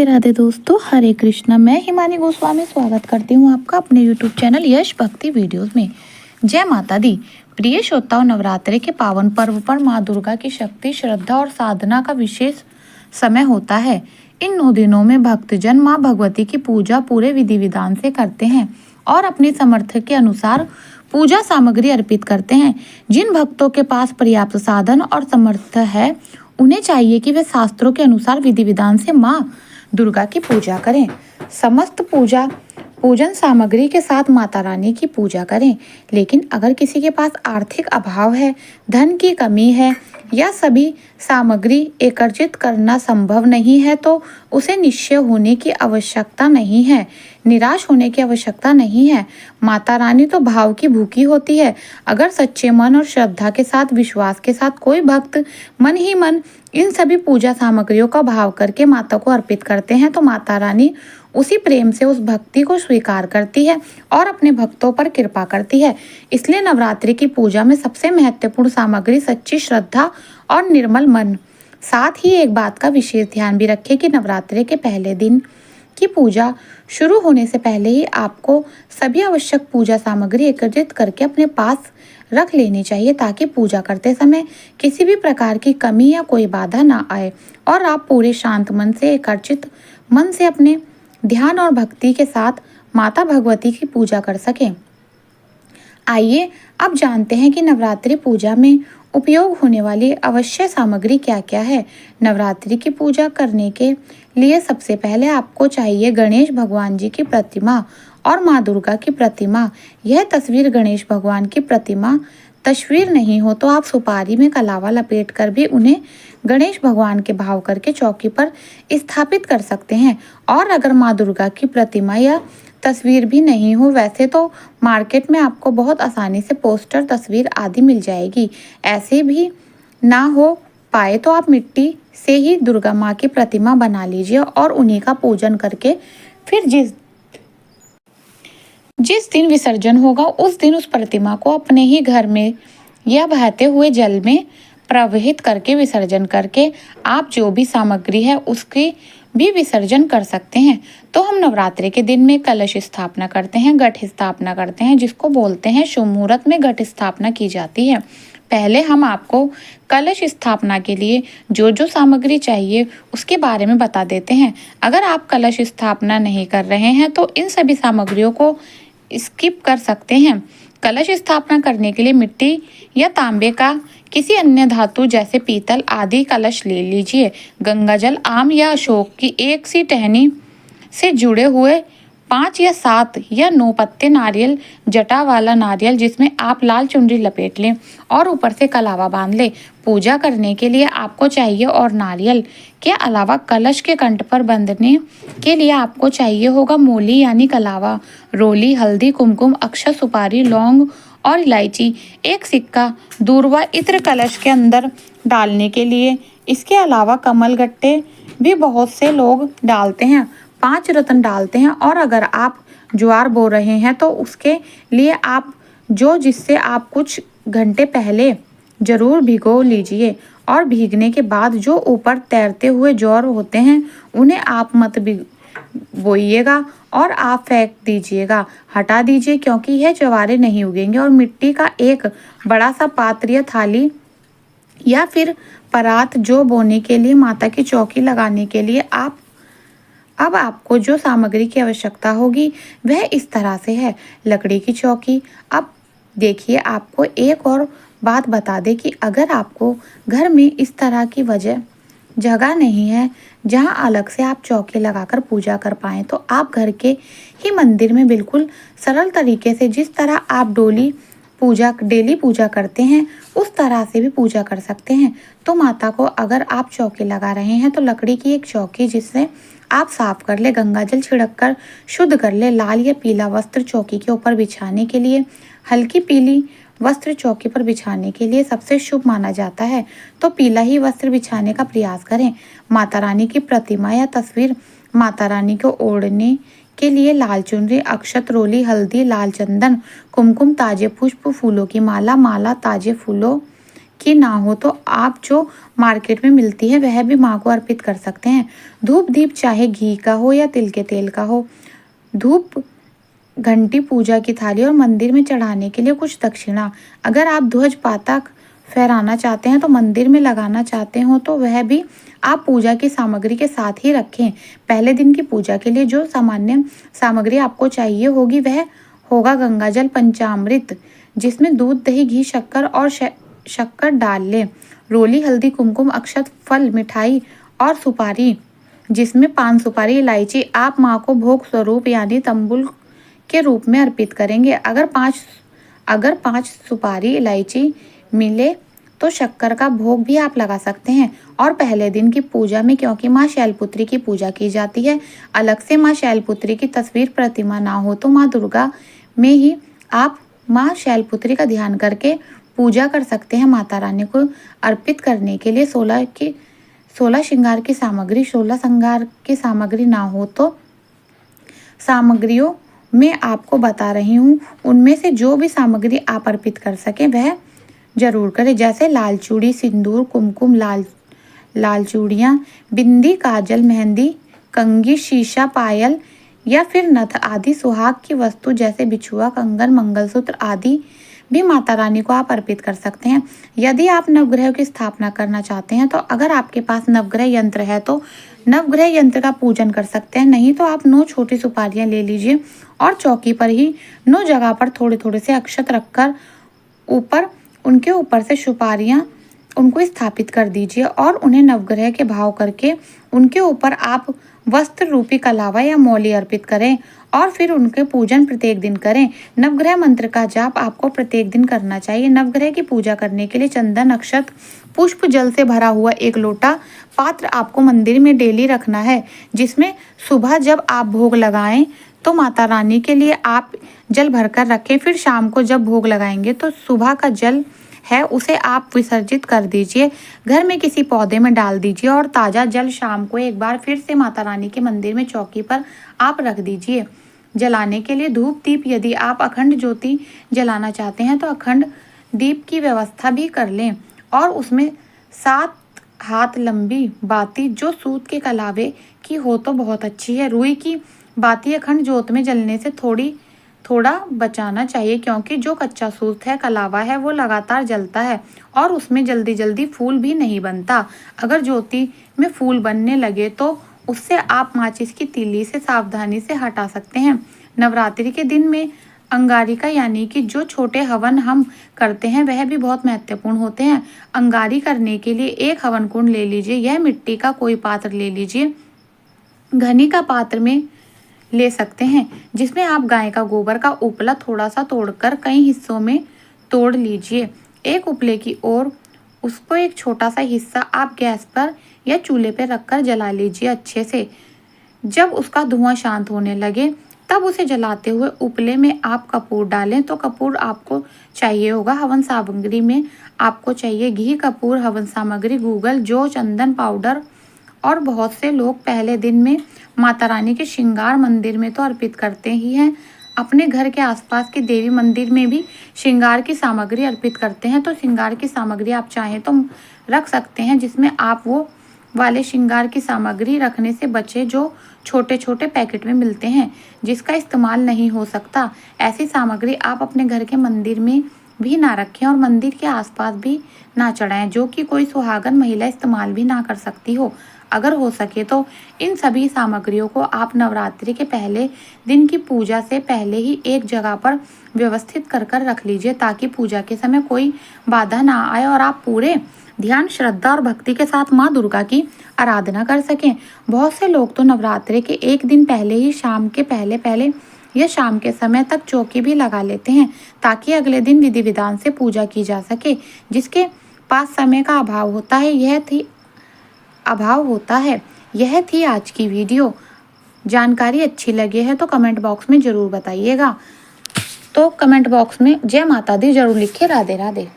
राधे राधे दोस्तों, हरे कृष्णा। मैं हिमानी गोस्वामी स्वागत करती हूँ आपका अपने यूट्यूब चैनल यश भक्ति वीडियोस में। जय माता दी। प्रिय श्रोताओं, नवरात्रि के पावन पर्व पर माँ दुर्गा की शक्ति, श्रद्धा और साधना का विशेष समय होता है। इन 9 दिनों में भक्तजन माँ भगवती की पूजा पूरे विधि विधान से करते हैं और अपने सामर्थ्य के अनुसार पूजा सामग्री अर्पित करते हैं। जिन भक्तों के पास पर्याप्त साधन और सामर्थ्य है, उन्हें चाहिए कि वे शास्त्रों के अनुसार विधि विधान से माँ दुर्गा की पूजा करें। समस्त पूजन सामग्री के साथ माता रानी की पूजा करें। लेकिन अगर किसी के पास आर्थिक अभाव है, धन की कमी है या सभी सामग्री एकत्रित करना संभव नहीं है, तो उसे निश्चय होने की आवश्यकता नहीं है, निराश होने की आवश्यकता नहीं है। माता रानी तो भाव की भूखी होती है। अगर सच्चे मन और श्रद्धा के साथ, विश्वास के साथ कोई भक्त मन ही मन इन सभी पूजा सामग्रियों का भाव करके माता को अर्पित करते हैं, तो माता रानी उसी प्रेम से उस भक्ति को स्वीकार करती है और अपने भक्तों पर कृपा करती है। इसलिए नवरात्रि की पूजा में सबसे महत्वपूर्ण सामग्री सच्ची श्रद्धा और निर्मल मन। साथ ही एक बात का विशेष ध्यान भी रखें कि नवरात्रि के पहले दिन की पूजा शुरू होने से पहले ही आपको सभी आवश्यक पूजा सामग्री एकत्रित करके अपने पास रख लेनी चाहिए, ताकि पूजा करते समय किसी भी प्रकार की कमी या कोई बाधा ना आए और आप पूरे शांत मन से, एकाग्रचित मन से अपने ध्यान और भक्ति के साथ माता भगवती की पूजा कर सकें। आइए अब जानते हैं कि नवरात्रि पूजा में उपयोग होने वाली आवश्यक सामग्री क्या क्या है। नवरात्रि की पूजा करने के लिए सबसे पहले आपको चाहिए गणेश भगवान जी की प्रतिमा और माँ दुर्गा की प्रतिमा। यह तस्वीर गणेश भगवान की प्रतिमा तस्वीर नहीं हो तो आप सुपारी में कलावा लपेट कर भी उन्हें गणेश भगवान के भाव करके चौकी पर स्थापित कर सकते हैं। और अगर माँ दुर्गा की प्रतिमा या तस्वीर भी नहीं हो, वैसे तो मार्केट में आपको बहुत आसानी से पोस्टर, तस्वीर आदि मिल जाएगी। ऐसे भी ना हो पाए तो आप मिट्टी से ही दुर्गा माँ की प्रतिमा बना लीजिए और उन्हीं का पूजन करके फिर जिस दिन विसर्जन होगा उस दिन उस प्रतिमा को अपने ही घर में या बहते हुए जल में प्रवाहित करके विसर्जन करके आप जो भी सामग्री है उसकी भी विसर्जन कर सकते हैं। तो हम नवरात्रि के दिन में कलश स्थापना करते हैं, घट स्थापना करते हैं, जिसको बोलते हैं शुभ मुहूर्त में घट स्थापना की जाती है। पहले हम आपको कलश स्थापना के लिए जो जो सामग्री चाहिए उसके बारे में बता देते हैं। अगर आप कलश स्थापना नहीं कर रहे हैं तो इन सभी सामग्रियों को स्किप कर सकते हैं। कलश स्थापना करने के लिए मिट्टी या तांबे का किसी अन्य धातु जैसे पीतल आदि कलश ले लीजिए। गंगाजल, आम या अशोक की एक सी टहनी से जुड़े हुए 5 या 7 या 9 पत्ते नारियल, जटा वाला नारियल जिसमें आप लाल चुनरी लपेट लें और ऊपर से कलावा बांध लें। पूजा करने के लिए आपको चाहिए और नारियल के अलावा कलश के कंठ पर बंधने के लिए आपको चाहिए होगा मूली यानी कलावा, रोली, हल्दी, कुमकुम, अक्षत, सुपारी, लौंग और इलायची, एक सिक्का, दूर्वा, इत्र कलश के अंदर डालने के लिए। इसके अलावा कमल गट्टे भी बहुत से लोग डालते हैं, 5 रत्न डालते हैं। और अगर आप ज्वार बो रहे हैं तो उसके लिए आप जिससे आप कुछ घंटे पहले जरूर भिगो लीजिए और भीगने के बाद जो ऊपर तैरते हुए ज्वार होते हैं उन्हें आप मत बोइएगा और आप फेंक दीजिएगा, हटा दीजिए, क्योंकि यह ज्वारे नहीं उगेंगे। और मिट्टी का एक बड़ा सा पात्र या थाली या फिर परात जो बोने के लिए माता की चौकी लगाने के लिए अब आपको जो सामग्री की आवश्यकता होगी वह इस तरह से है। लकड़ी की चौकी। अब देखिए, आपको एक और बात बता दें कि अगर आपको घर में इस तरह की जगह नहीं है जहां अलग से आप चौकी लगाकर पूजा कर पाएँ, तो आप घर के ही मंदिर में बिल्कुल सरल तरीके से जिस तरह आप डेली पूजा करते हैं उस तरह से भी पूजा कर सकते हैं। तो माता को अगर आप चौकी लगा रहे हैं तो लकड़ी की एक चौकी जिससे आप साफ कर ले, गंगाजल छिड़क कर शुद्ध कर ले। लाल या पीला वस्त्र चौकी के ऊपर बिछाने के लिए, हल्की पीली वस्त्र चौकी पर बिछाने के लिए सबसे शुभ माना जाता है, तो पीला ही वस्त्र बिछाने का प्रयास करें। माता रानी की प्रतिमा या तस्वीर, माता रानी को ओढ़ने के लिए लाल चुनरी, अक्षत, रोली, हल्दी, लाल चंदन, कुमकुम, ताजे पुष्प, फूलों की माला, ताजे फूलों की ना हो तो आप जो मार्केट में मिलती है वह भी माँ को अर्पित कर सकते हैं। धूप दीप चाहे घी का हो या तिल के तेल का हो, धूप, घंटी, पूजा की थाली और मंदिर में चढ़ाने के लिए कुछ दक्षिणा। अगर आप ध्वज पताका फहराना चाहते हैं तो मंदिर में लगाना चाहते हो तो वह भी आप पूजा की सामग्री के साथ ही रखें। पहले दिन की पूजा के लिए जो सामान्य सामग्री आपको चाहिए होगी वह होगा गंगाजल, पंचामृत जिसमें दूध, दही, घी, शक्कर और शक्कर डाल लें, रोली, हल्दी, कुमकुम, अक्षत, फल, मिठाई और सुपारी जिसमें पान सुपारी, इलायची आप माँ को भोग स्वरूप यानी तंबुल के रूप में अर्पित करेंगे। अगर पाँच सुपारी इलायची मिले तो शक्कर का भोग भी आप लगा सकते हैं। और पहले दिन की पूजा में क्योंकि माँ शैलपुत्री की पूजा की जाती है, अलग से माँ शैलपुत्री की तस्वीर प्रतिमा ना हो तो माँ दुर्गा में ही आप माँ शैलपुत्री का ध्यान करके पूजा कर सकते हैं। माता रानी को अर्पित करने के लिए 16 श्रृंगार की सामग्री, 16 श्रृंगार की सामग्री ना हो तो सामग्रियों में आपको बता रही हूँ, उनमें से जो भी सामग्री आप अर्पित कर सकें वह जरूर करें। जैसे लाल चूड़ी, सिंदूर, कुमकुम, लाल चूड़ियाँ, बिंदी, काजल, मेहंदी, कंघी, शीशा, पायल या फिर नथ आदि सुहाग की वस्तु जैसे बिछुआ, कंगन, मंगलसूत्र आदि भी माता रानी को आप अर्पित कर सकते हैं। यदि आप नवग्रह की स्थापना करना चाहते हैं तो अगर आपके पास नवग्रह यंत्र है तो नवग्रह यंत्र का पूजन कर सकते हैं, नहीं तो आप 9 छोटी सुपारियां ले लीजिए और चौकी पर ही 9 जगह पर थोड़े थोड़े से अक्षत रखकर उनके ऊपर से सुपारियां उनको स्थापित कर दीजिए और उन्हें नवग्रह के भाव करके उनके ऊपर आप वस्त्र रूपी कलावा या मौली अर्पित करें और फिर उनके पूजन प्रत्येक दिन करें। नवग्रह मंत्र का जाप आपको प्रत्येक दिन करना चाहिए। नवग्रह की पूजा करने के लिए चंदन, अक्षत, पुष्प, जल से भरा हुआ एक लोटा पात्र आपको मंदिर में डेली रखना है, जिसमें सुबह जब आप भोग लगाएं तो माता रानी के लिए आप जल भरकर रखें। फिर शाम को जब भोग लगाएंगे तो सुबह का जल है उसे आप विसर्जित कर दीजिए, घर में किसी पौधे में डाल दीजिए और ताज़ा जल शाम को एक बार फिर से माता रानी के मंदिर में चौकी पर आप रख दीजिए। जलाने के लिए धूप दीप, यदि आप अखंड ज्योति जलाना चाहते हैं तो अखंड दीप की व्यवस्था भी कर लें और उसमें 7 हाथ लंबी बाती जो सूत के कलावे की हो तो बहुत अच्छी है। रुई की बाती अखंड ज्योत में जलने से थोड़ा बचाना चाहिए, क्योंकि जो कच्चा सूत है, कलावा है, वो लगातार जलता है और उसमें जल्दी जल्दी फूल भी नहीं बनता। अगर ज्योति में फूल बनने लगे तो उससे आप माचिस की तीली से सावधानी से हटा सकते हैं। नवरात्रि के दिन में अंगारिका यानी कि जो छोटे हवन हम करते हैं वह भी बहुत महत्वपूर्ण होते हैं। अंगारी करने के लिए एक हवन कुंड ले लीजिए, यह मिट्टी का कोई पात्र ले लीजिए, घनी का पात्र में ले सकते हैं, जिसमें आप गाय का गोबर का उपला थोड़ा सा तोड़कर कई हिस्सों में तोड़ लीजिए। एक उपले की ओर उसको एक छोटा सा हिस्सा आप गैस पर या चूल्हे पर रखकर जला लीजिए अच्छे से। जब उसका धुआं शांत होने लगे तब उसे जलाते हुए उपले में आप कपूर डालें। तो कपूर आपको चाहिए होगा। हवन सामग्री में आपको चाहिए घी, कपूर, हवन सामग्री, गूगल, जौ, चंदन पाउडर और बहुत से लोग पहले दिन में माता रानी के श्रृंगार मंदिर में तो अर्पित करते ही हैं, अपने घर के आसपास के देवी मंदिर में भी श्रृंगार की सामग्री अर्पित करते हैं। तो श्रृंगार की सामग्री आप चाहें तो रख सकते हैं, जिसमें आप वो वाले श्रृंगार की सामग्री रखने से बचे जो छोटे छोटे पैकेट में मिलते हैं, जिसका इस्तेमाल नहीं हो सकता। ऐसी सामग्री आप अपने घर के मंदिर में भी ना रखें और मंदिर के आसपास भी ना चढ़ाएं, जो कि कोई सुहागन महिला इस्तेमाल भी ना कर सकती हो। अगर हो सके तो इन सभी सामग्रियों को आप नवरात्रि के पहले दिन की पूजा से पहले ही एक जगह पर व्यवस्थित कर रख लीजिए, ताकि पूजा के समय कोई बाधा ना आए और आप पूरे ध्यान, श्रद्धा और भक्ति के साथ माँ दुर्गा की आराधना कर सकें। बहुत से लोग तो नवरात्रि के एक दिन पहले ही शाम के पहले या शाम के समय तक चौकी भी लगा लेते हैं, ताकि अगले दिन विधि विधान से पूजा की जा सके। जिसके पास समय का अभाव होता है, यह थी आज की वीडियो। जानकारी अच्छी लगी है तो कमेंट बॉक्स में ज़रूर बताइएगा। तो कमेंट बॉक्स में जय माता दी जरूर लिखिए। राधे राधे।